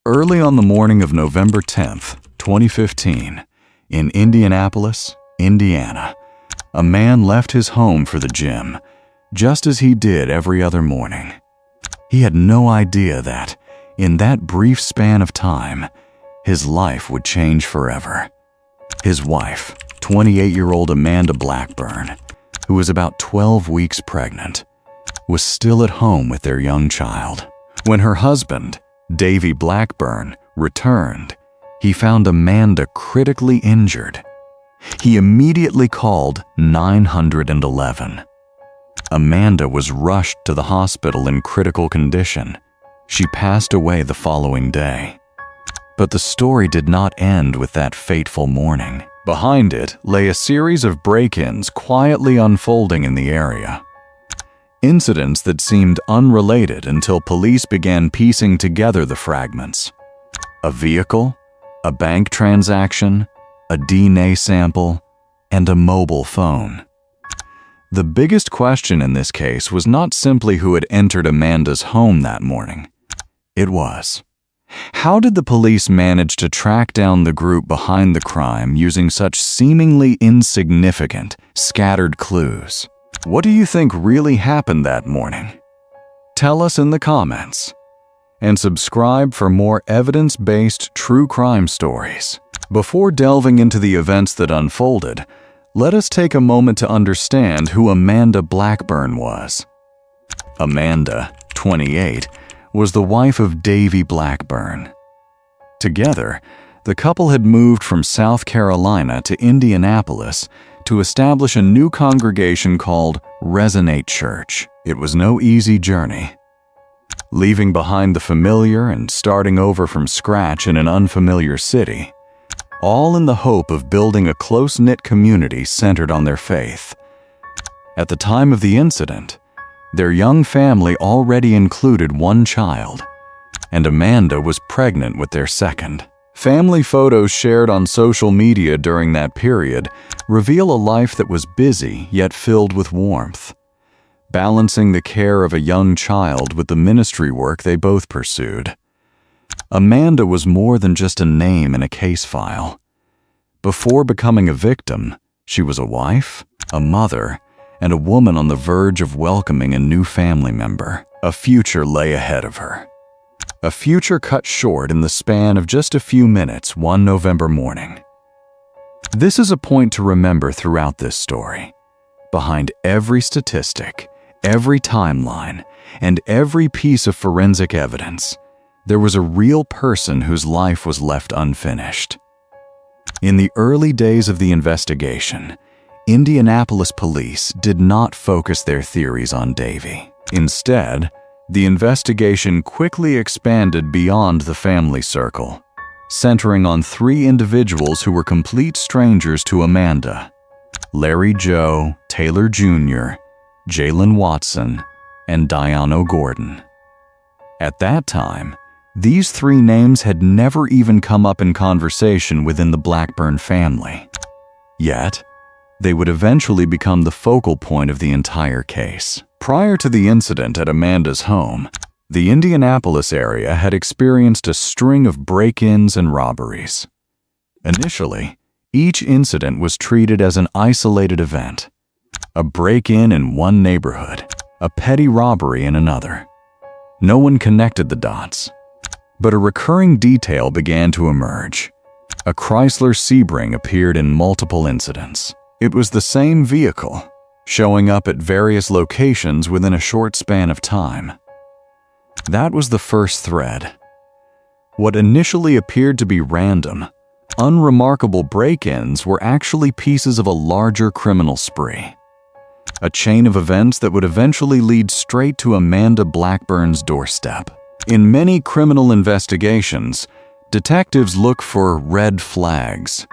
Early on the morning of November 10th, 2015, in Indianapolis, Indiana, a man left his home for the gym, just as he did every other morning. He had no idea that, in that brief span of time, his life would change forever. His wife, 28-year-old Amanda Blackburn, who was about 12 weeks pregnant, was still at home with their young child. When her husband, Davey Blackburn, returned, he found Amanda critically injured. He immediately called 911. Amanda was rushed to the hospital in critical condition. She passed away the following day. But the story did not end with that fateful morning. Behind it lay a series of break-ins quietly unfolding in the area. Incidents that seemed unrelated until police began piecing together the fragments. A vehicle, a bank transaction, a DNA sample, and a mobile phone. The biggest question in this case was not simply who had entered Amanda's home that morning. It was, how did the police manage to track down the group behind the crime using such seemingly insignificant, scattered clues? What do you think really happened that morning? Tell us in the comments. And subscribe for more evidence-based true crime stories. Before delving into the events that unfolded, let us take a moment to understand who Amanda Blackburn was. Amanda, 28, was the wife of Davey Blackburn. Together, the couple had moved from South Carolina to Indianapolis to establish a new congregation called Resonate Church. It was no easy journey. Leaving behind the familiar and starting over from scratch in an unfamiliar city, all in the hope of building a close-knit community centered on their faith. At the time of the incident, their young family already included one child, and Amanda was pregnant with their second. Family photos shared on social media during that period reveal a life that was busy yet filled with warmth, balancing the care of a young child with the ministry work they both pursued. Amanda was more than just a name in a case file. Before becoming a victim, she was a wife, a mother, and a woman on the verge of welcoming a new family member. A future lay ahead of her. A future cut short in the span of just a few minutes one November morning. This is a point to remember throughout this story. Behind every statistic, every timeline, and every piece of forensic evidence, there was a real person whose life was left unfinished. In the early days of the investigation, Indianapolis police did not focus their theories on Davey. Instead, the investigation quickly expanded beyond the family circle, centering on three individuals who were complete strangers to Amanda: Larry Joe Taylor Jr., Jalen Watson, and Diano Gordon. At that time, these three names had never even come up in conversation within the Blackburn family. Yet, they would eventually become the focal point of the entire case. Prior to the incident at Amanda's home, the Indianapolis area had experienced a string of break-ins and robberies. Initially, each incident was treated as an isolated event: a break-in in one neighborhood, a petty robbery in another. No one connected the dots. But a recurring detail began to emerge. A Chrysler Sebring appeared in multiple incidents. It was the same vehicle, showing up at various locations within a short span of time. That was the first thread. What initially appeared to be random, unremarkable break-ins were actually pieces of a larger criminal spree. A chain of events that would eventually lead straight to Amanda Blackburn's doorstep. In many criminal investigations, detectives look for red flags.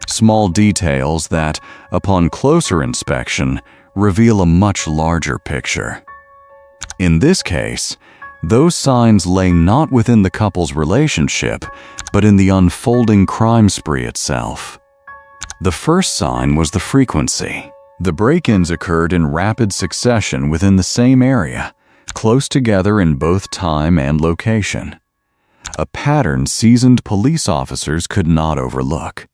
Small details that, upon closer inspection, reveal a much larger picture. In this case, those signs lay not within the couple's relationship, but in the unfolding crime spree itself. The first sign was the frequency. The break-ins occurred in rapid succession within the same area, close together in both time and location. a pattern seasoned police officers could not overlook.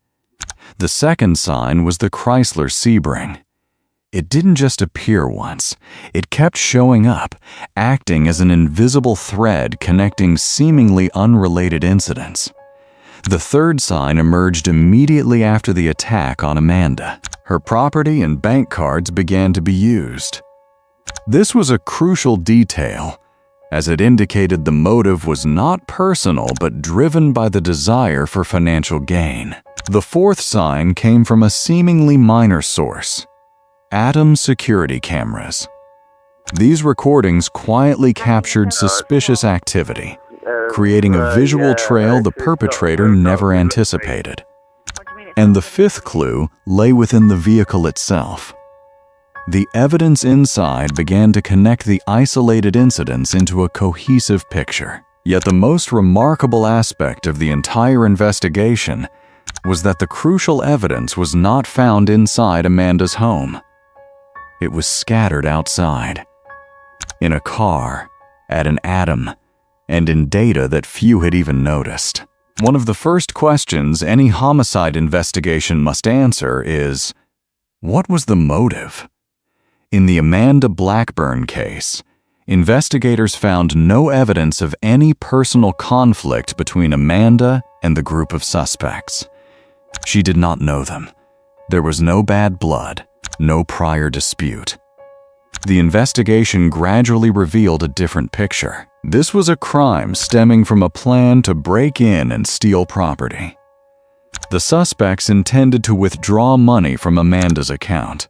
The second sign was the Chrysler Sebring. It didn't just appear once. It kept showing up, acting as an invisible thread connecting seemingly unrelated incidents. The third sign emerged immediately after the attack on Amanda. Her property and bank cards began to be used. This was a crucial detail, as it indicated the motive was not personal but driven by the desire for financial gain. The fourth sign came from a seemingly minor source: Atom security cameras. These recordings quietly captured suspicious activity, creating a visual trail the perpetrator never anticipated. And the fifth clue lay within the vehicle itself. The evidence inside began to connect the isolated incidents into a cohesive picture. Yet the most remarkable aspect of the entire investigation was that the crucial evidence was not found inside Amanda's home. It was scattered outside, in a car, at an Atom, and in data that few had even noticed. One of the first questions any homicide investigation must answer is, what was the motive? In the Amanda Blackburn case, investigators found no evidence of any personal conflict between Amanda and the group of suspects. She did not know them. There was no bad blood, no prior dispute. The investigation gradually revealed a different picture. This was a crime stemming from a plan to break in and steal property. The suspects intended to withdraw money from Amanda's account.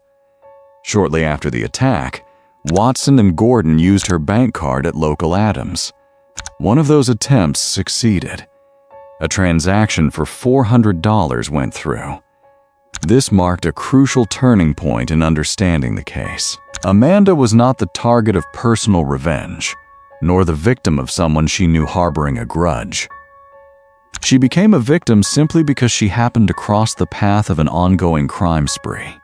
Shortly after the attack, Watson and Gordon used her bank card at local Atoms. One of those attempts succeeded. A transaction for $400 went through. This marked a crucial turning point in understanding the case. Amanda was not the target of personal revenge, nor the victim of someone she knew harboring a grudge. She became a victim simply because she happened to cross the path of an ongoing crime spree.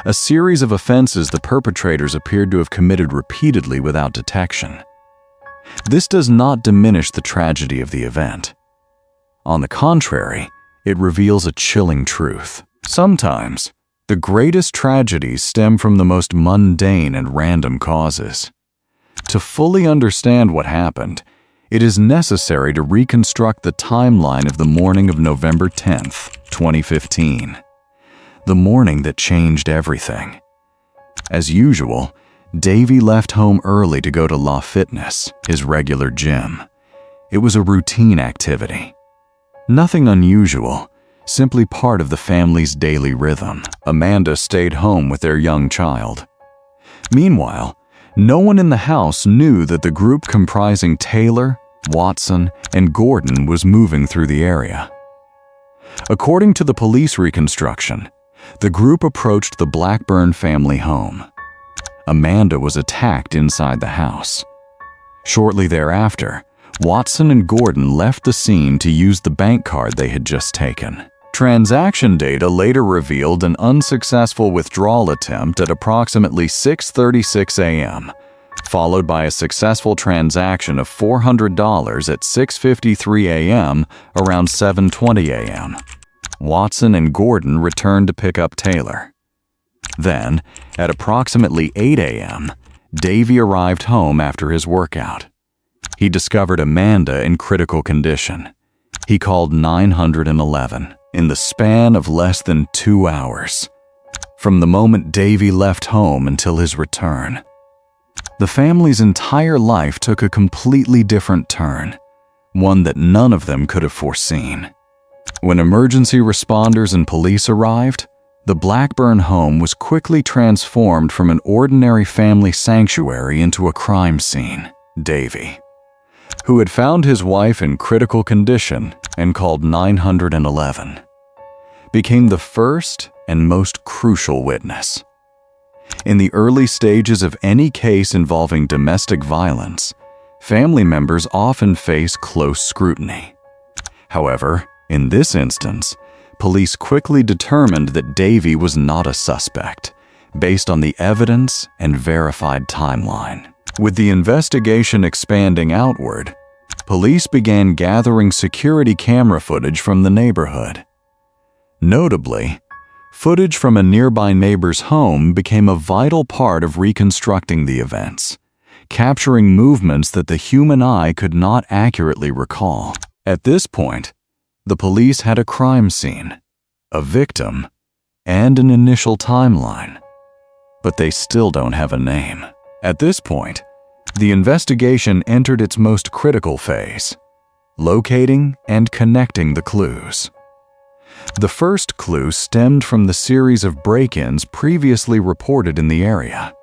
A series of offenses the perpetrators appeared to have committed repeatedly without detection. This does not diminish the tragedy of the event. On the contrary, it reveals a chilling truth. Sometimes, the greatest tragedies stem from the most mundane and random causes. To fully understand what happened, it is necessary to reconstruct the timeline of the morning of November 10th, 2015. The morning that changed everything. As usual, Davey left home early to go to La Fitness, his regular gym. It was a routine activity. Nothing unusual, simply part of the family's daily rhythm. Amanda stayed home with their young child. Meanwhile, no one in the house knew that the group comprising Taylor, Watson, and Gordon was moving through the area. According to the police reconstruction, the group approached the Blackburn family home. Amanda was attacked inside the house. Shortly thereafter, Watson and Gordon left the scene to use the bank card they had just taken. Transaction data later revealed an unsuccessful withdrawal attempt at approximately 6:36 a.m., followed by a successful transaction of $400 at 6:53 a.m. around 7:20 a.m. Watson and Gordon returned to pick up Taylor. Then, at approximately 8 a.m., Davey arrived home after his workout. He discovered Amanda in critical condition. He called 911 in the span of less than 2 hours, from the moment Davey left home until his return. The family's entire life took a completely different turn, one that none of them could have foreseen. When emergency responders and police arrived, the Blackburn home was quickly transformed from an ordinary family sanctuary into a crime scene. Davey, who had found his wife in critical condition and called 911, became the first and most crucial witness. In the early stages of any case involving domestic violence, family members often face close scrutiny. However, in this instance, police quickly determined that Davey was not a suspect, based on the evidence and verified timeline. With the investigation expanding outward, police began gathering security camera footage from the neighborhood. Notably, footage from a nearby neighbor's home became a vital part of reconstructing the events, capturing movements that the human eye could not accurately recall. At this point, the police had a crime scene, a victim, and an initial timeline. But they still don't have a name. At this point, the investigation entered its most critical phase, locating and connecting the clues. The first clue stemmed from the series of break-ins previously reported in the area.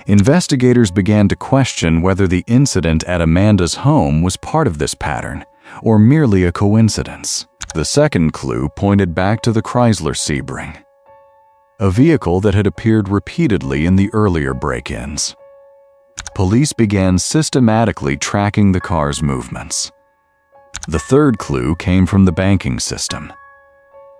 Investigators began to question whether the incident at Amanda's home was part of this pattern, or merely a coincidence. The second clue pointed back to the Chrysler Sebring, a vehicle that had appeared repeatedly in the earlier break-ins. Police began systematically tracking the car's movements. The third clue came from the banking system.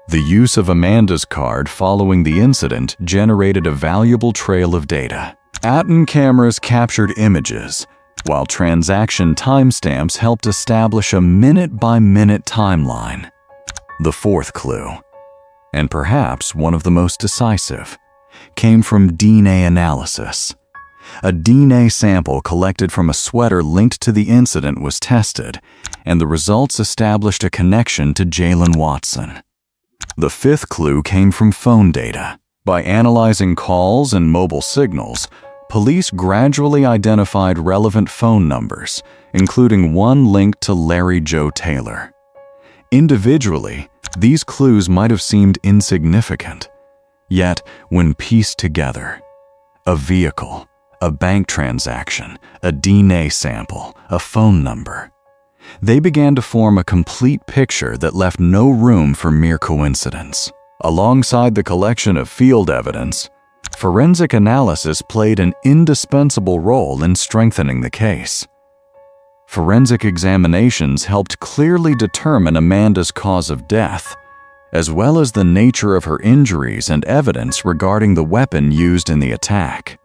The use of Amanda's card following the incident generated a valuable trail of data. Atom cameras captured images, while transaction timestamps helped establish a minute-by-minute timeline. The fourth clue, and perhaps one of the most decisive, came from DNA analysis. A DNA sample collected from a sweater linked to the incident was tested, and the results established a connection to Jalen Watson. The fifth clue came from phone data. By analyzing calls and mobile signals, police gradually identified relevant phone numbers, including one linked to Larry Joe Taylor. Individually, these clues might have seemed insignificant. Yet, when pieced together, a vehicle, a bank transaction, a DNA sample, a phone number, they began to form a complete picture that left no room for mere coincidence. Alongside the collection of field evidence, forensic analysis played an indispensable role in strengthening the case. Forensic examinations helped clearly determine Amanda's cause of death, as well as the nature of her injuries and evidence regarding the weapon used in the attack.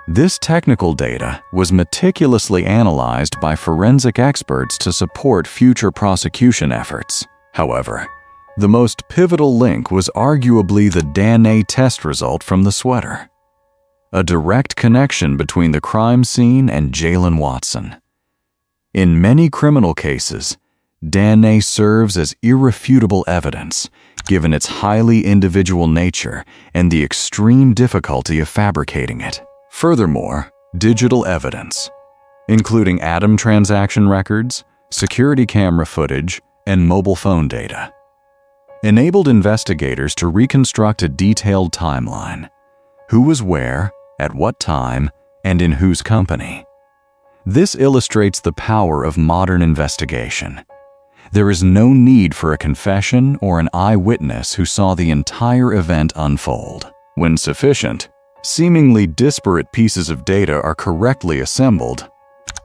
This technical data was meticulously analyzed by forensic experts to support future prosecution efforts. However, the most pivotal link was arguably the DNA test result from the sweater, a direct connection between the crime scene and Jalen Watson. In many criminal cases, DNA serves as irrefutable evidence, given its highly individual nature and the extreme difficulty of fabricating it. Furthermore, digital evidence, including atom transaction records, security camera footage, and mobile phone data, enabled investigators to reconstruct a detailed timeline: who was where, at what time, and in whose company. This illustrates the power of modern investigation. There is no need for a confession or an eyewitness who saw the entire event unfold. When sufficient, seemingly disparate pieces of data are correctly assembled,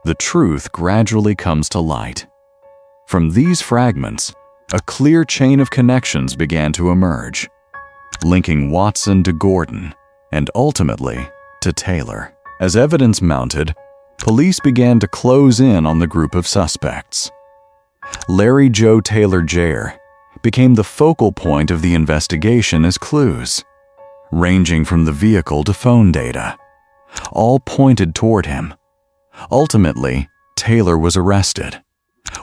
the truth gradually comes to light. From these fragments, a clear chain of connections began to emerge, linking Watson to Gordon and ultimately to Taylor. As evidence mounted, police began to close in on the group of suspects. Larry Joe Taylor Jr. became the focal point of the investigation as clues, ranging from the vehicle to phone data. All pointed toward him. Ultimately, Taylor was arrested.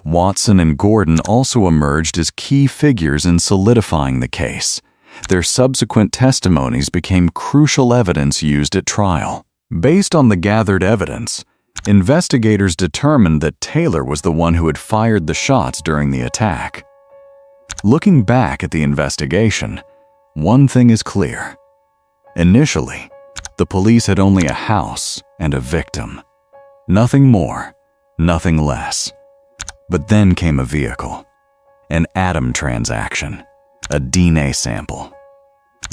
Watson and Gordon also emerged as key figures in solidifying the case. Their subsequent testimonies became crucial evidence used at trial. Based on the gathered evidence, investigators determined that Taylor was the one who had fired the shots during the attack. Looking back at the investigation, one thing is clear. Initially, the police had only a house and a victim. Nothing more, nothing less. But then came a vehicle, an atom transaction, a DNA sample,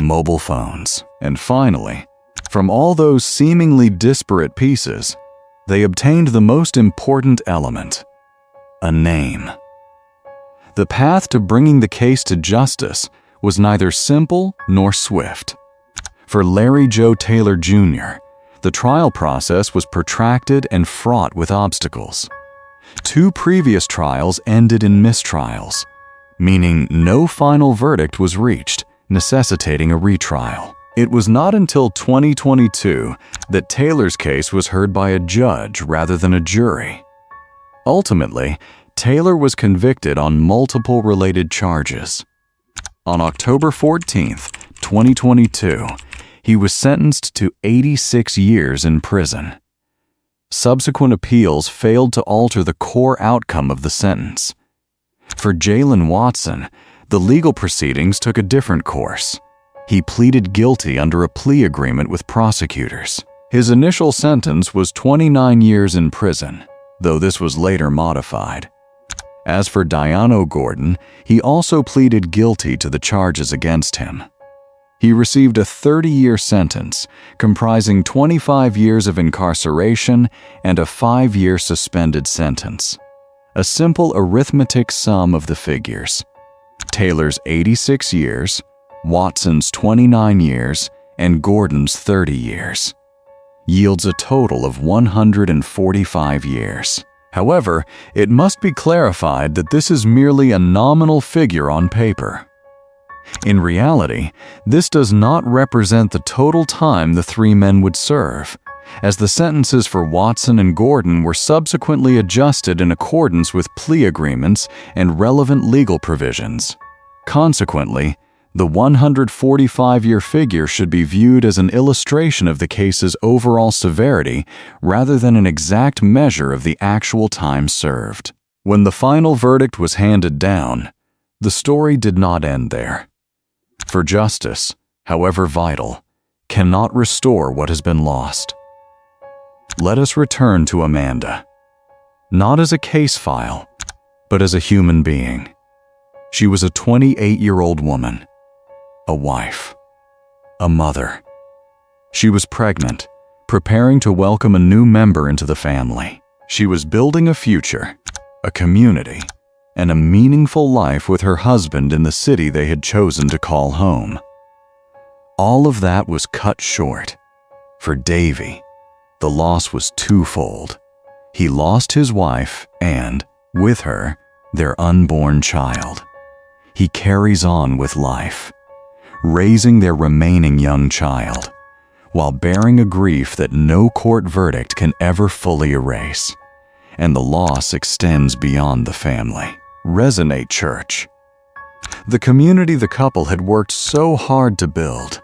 mobile phones, and finally, from all those seemingly disparate pieces, they obtained the most important element: a name. The path to bringing the case to justice was neither simple nor swift. For Larry Joe Taylor Jr., the trial process was protracted and fraught with obstacles. 2 previous trials ended in mistrials, meaning no final verdict was reached, necessitating a retrial. It was not until 2022 that Taylor's case was heard by a judge rather than a jury. Ultimately, Taylor was convicted on multiple related charges. On October 14, 2022, he was sentenced to 86 years in prison. Subsequent appeals failed to alter the core outcome of the sentence. For Jalen Watson, the legal proceedings took a different course. He pleaded guilty under a plea agreement with prosecutors. His initial sentence was 29 years in prison, though this was later modified. As for Diano Gordon, he also pleaded guilty to the charges against him. He received a 30-year sentence, comprising 25 years of incarceration and a 5-year suspended sentence. A simple arithmetic sum of the figures. Taylor's 86 years, Watson's 29 years, and Gordon's 30 years yields a total of 145 years. However, it must be clarified that this is merely a nominal figure on paper. In reality, this does not represent the total time the 3 men would serve, as the sentences for Watson and Gordon were subsequently adjusted in accordance with plea agreements and relevant legal provisions. Consequently, the 145-year figure should be viewed as an illustration of the case's overall severity rather than an exact measure of the actual time served. When the final verdict was handed down, the story did not end there. For justice, however vital, cannot restore what has been lost. Let us return to Amanda, not as a case file, but as a human being. She was a 28-year-old woman, a wife, a mother. She was pregnant, preparing to welcome a new member into the family. She was building a future, a community, and a meaningful life with her husband in the city they had chosen to call home. All of that was cut short. For Davey, the loss was twofold. He lost his wife and, with her, their unborn child. He carries on with life, raising their remaining young child, while bearing a grief that no court verdict can ever fully erase. And the loss extends beyond the family. Resonate Church. The community the couple had worked so hard to build,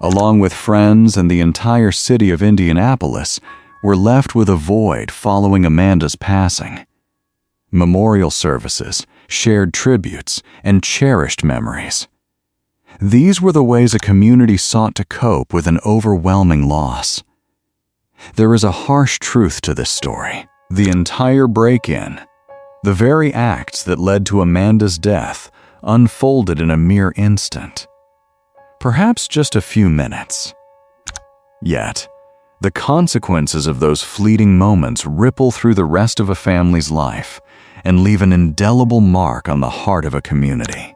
along with friends and the entire city of Indianapolis, were left with a void following Amanda's passing. Memorial services, shared tributes, and cherished memories. These were the ways a community sought to cope with an overwhelming loss. There is a harsh truth to this story. The entire break-in, the very acts that led to Amanda's death, unfolded in a mere instant. Perhaps just a few minutes. Yet, the consequences of those fleeting moments ripple through the rest of a family's life and leave an indelible mark on the heart of a community.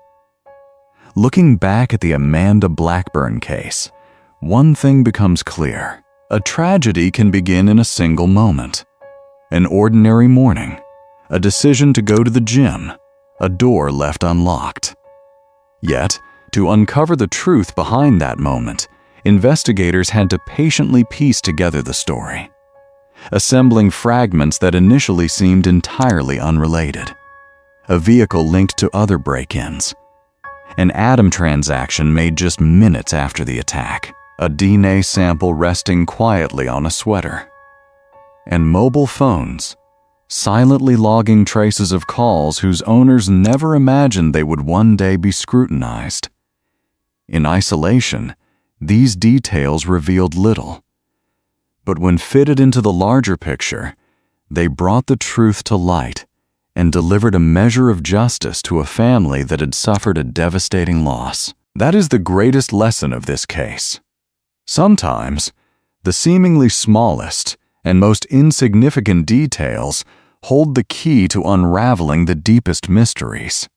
Looking back at the Amanda Blackburn case, one thing becomes clear. A tragedy can begin in a single moment. An ordinary morning, a decision to go to the gym, a door left unlocked. Yet, to uncover the truth behind that moment, investigators had to patiently piece together the story, assembling fragments that initially seemed entirely unrelated. A vehicle linked to other break-ins, an atom transaction made just minutes after the attack, a DNA sample resting quietly on a sweater, and mobile phones, silently logging traces of calls whose owners never imagined they would one day be scrutinized. In isolation, these details revealed little, but when fitted into the larger picture, they brought the truth to light and delivered a measure of justice to a family that had suffered a devastating loss. That is the greatest lesson of this case. Sometimes, the seemingly smallest and most insignificant details hold the key to unraveling the deepest mysteries.